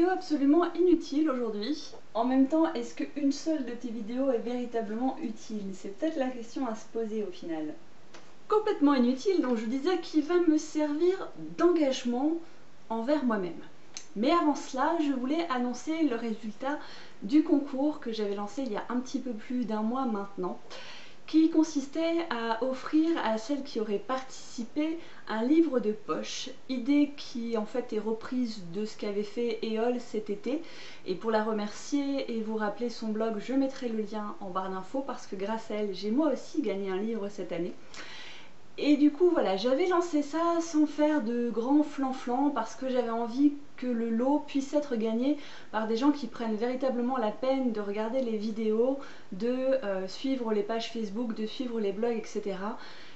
vidéo absolument inutile aujourd'hui. En même temps, est-ce qu'une seule de tes vidéos est véritablement utile? C'est peut-être la question à se poser au final. Complètement inutile, donc je disais qu'il va me servir d'engagement envers moi-même. Mais avant cela, je voulais annoncer le résultat du concours que j'avais lancé il y a un petit peu plus d'un mois maintenant, qui consistait à offrir à celles qui auraient participé un livre de poche, idée qui en fait est reprise de ce qu'avait fait Éole cet été. Et pour la remercier et vous rappeler son blog, je mettrai le lien en barre d'infos parce que grâce à elle, j'ai moi aussi gagné un livre cette année. Et du coup voilà, j'avais lancé ça sans faire de grands flanflans parce que j'avais envie que le lot puisse être gagné par des gens qui prennent véritablement la peine de regarder les vidéos, de suivre les pages Facebook, de suivre les blogs, etc.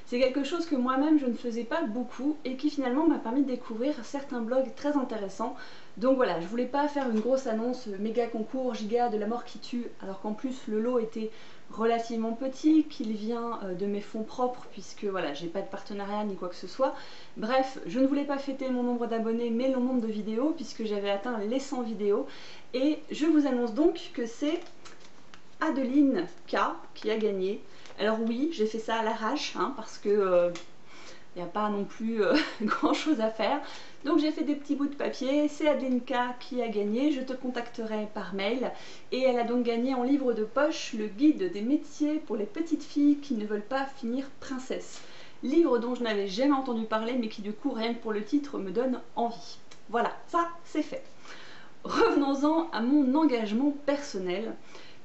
C'est quelque chose que moi-même je ne faisais pas beaucoup et qui finalement m'a permis de découvrir certains blogs très intéressants. Donc voilà, je voulais pas faire une grosse annonce méga concours, giga de la mort qui tue, alors qu'en plus le lot était relativement petit, qu'il vient de mes fonds propres puisque voilà, j'ai pas de partenariat ni quoi que ce soit. Bref, je ne voulais pas fêter mon nombre d'abonnés mais le nombre de vidéos puisque j'avais atteint les 100 vidéos et je vous annonce donc que c'est Adeline K qui a gagné. Alors oui, j'ai fait ça à l'arrache hein, parce que il n'y a pas non plus grand chose à faire. Donc j'ai fait des petits bouts de papier, c'est Adeline K qui a gagné, je te contacterai par mail. Et elle a donc gagné en livre de poche le guide des métiers pour les petites filles qui ne veulent pas finir princesse. Livre dont je n'avais jamais entendu parler mais qui du coup rien que pour le titre me donne envie. Voilà, ça c'est fait. Revenons-en à mon engagement personnel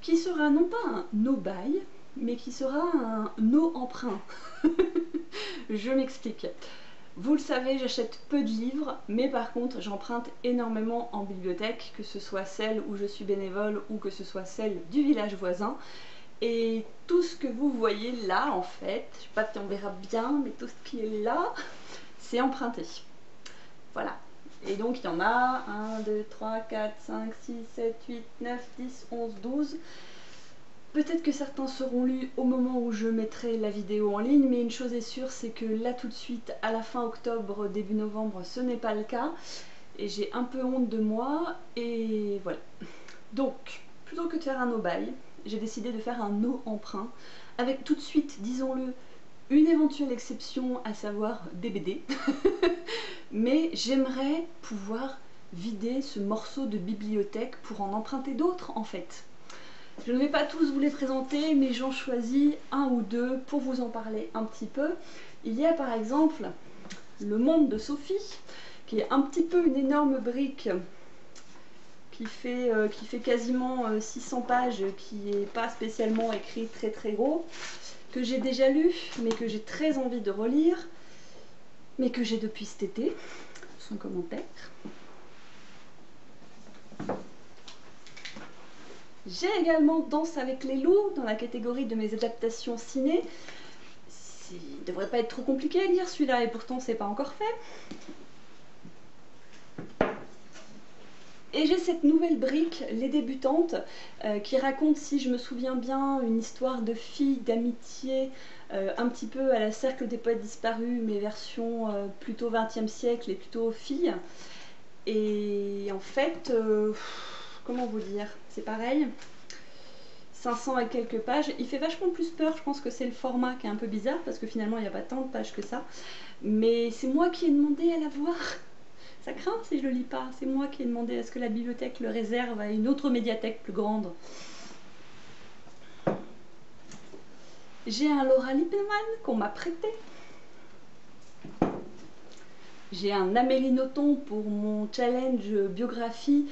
qui sera non pas un no-buy mais qui sera un no-emprunt. Je m'explique. Vous le savez, j'achète peu de livres, mais par contre j'emprunte énormément en bibliothèque, que ce soit celle où je suis bénévole ou que ce soit celle du village voisin. Et tout ce que vous voyez là en fait, je sais pas si on verra bien, mais tout ce qui est là, c'est emprunté. Voilà. Et donc il y en a 1, 2, 3, 4, 5, 6, 7, 8, 9, 10, 11, 12... Peut-être que certains seront lus au moment où je mettrai la vidéo en ligne, mais une chose est sûre, c'est que là tout de suite, à la fin octobre, début novembre, ce n'est pas le cas. Et j'ai un peu honte de moi, et voilà. Donc, plutôt que de faire un no-buy, j'ai décidé de faire un no-emprunt, avec tout de suite, disons-le, une éventuelle exception, à savoir des BD. Mais j'aimerais pouvoir vider ce morceau de bibliothèque pour en emprunter d'autres, en fait. Je ne vais pas tous vous les présenter, mais j'en choisis un ou deux pour vous en parler un petit peu. Il y a par exemple Le Monde de Sophie, qui est un petit peu une énorme brique qui fait quasiment 600 pages, qui n'est pas spécialement écrit très très gros, que j'ai déjà lu, mais que j'ai très envie de relire, mais que j'ai depuis cet été, sans commentaire. J'ai également Danse avec les loups dans la catégorie de mes adaptations ciné. Il ne devrait pas être trop compliqué à lire celui-là et pourtant c'est pas encore fait. Et j'ai cette nouvelle brique, Les Débutantes, qui raconte, si je me souviens bien, une histoire de filles, d'amitié, un petit peu à la Cercle des poètes disparus, mais version plutôt 20e siècle et plutôt filles. Et en fait, comment vous dire, c'est pareil, 500 et quelques pages, il fait vachement plus peur, je pense que c'est le format qui est un peu bizarre, parce que finalement il n'y a pas tant de pages que ça, mais c'est moi qui ai demandé à l'avoir, ça craint si je le lis pas, c'est moi qui ai demandé à ce que la bibliothèque le réserve à une autre médiathèque plus grande. J'ai un Laura Lippmann qu'on m'a prêté. J'ai un Amélie Nothomb pour mon challenge biographie,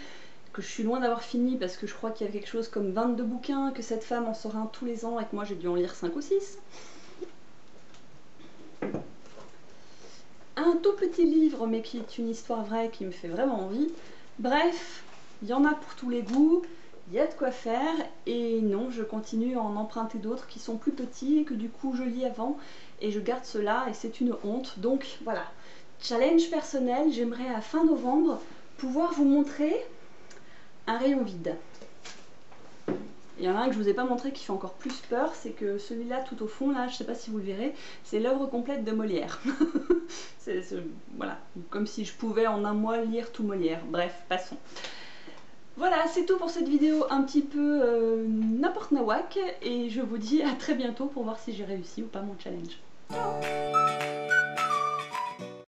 que je suis loin d'avoir fini parce que je crois qu'il y a quelque chose comme 22 bouquins, que cette femme en sort un tous les ans et que moi j'ai dû en lire 5 ou 6. Un tout petit livre mais qui est une histoire vraie qui me fait vraiment envie. Bref, il y en a pour tous les goûts, il y a de quoi faire et non, je continue à en emprunter d'autres qui sont plus petits et que du coup je lis avant et je garde cela et c'est une honte. Donc voilà, challenge personnel, j'aimerais à fin novembre pouvoir vous montrer un rayon vide. Il y en a un que je vous ai pas montré qui fait encore plus peur, c'est que celui-là tout au fond, là, je sais pas si vous le verrez, c'est l'œuvre complète de Molière. Voilà, comme si je pouvais en un mois lire tout Molière. Bref, passons. Voilà, c'est tout pour cette vidéo un petit peu n'importe nawak, et je vous dis à très bientôt pour voir si j'ai réussi ou pas mon challenge. Ciao.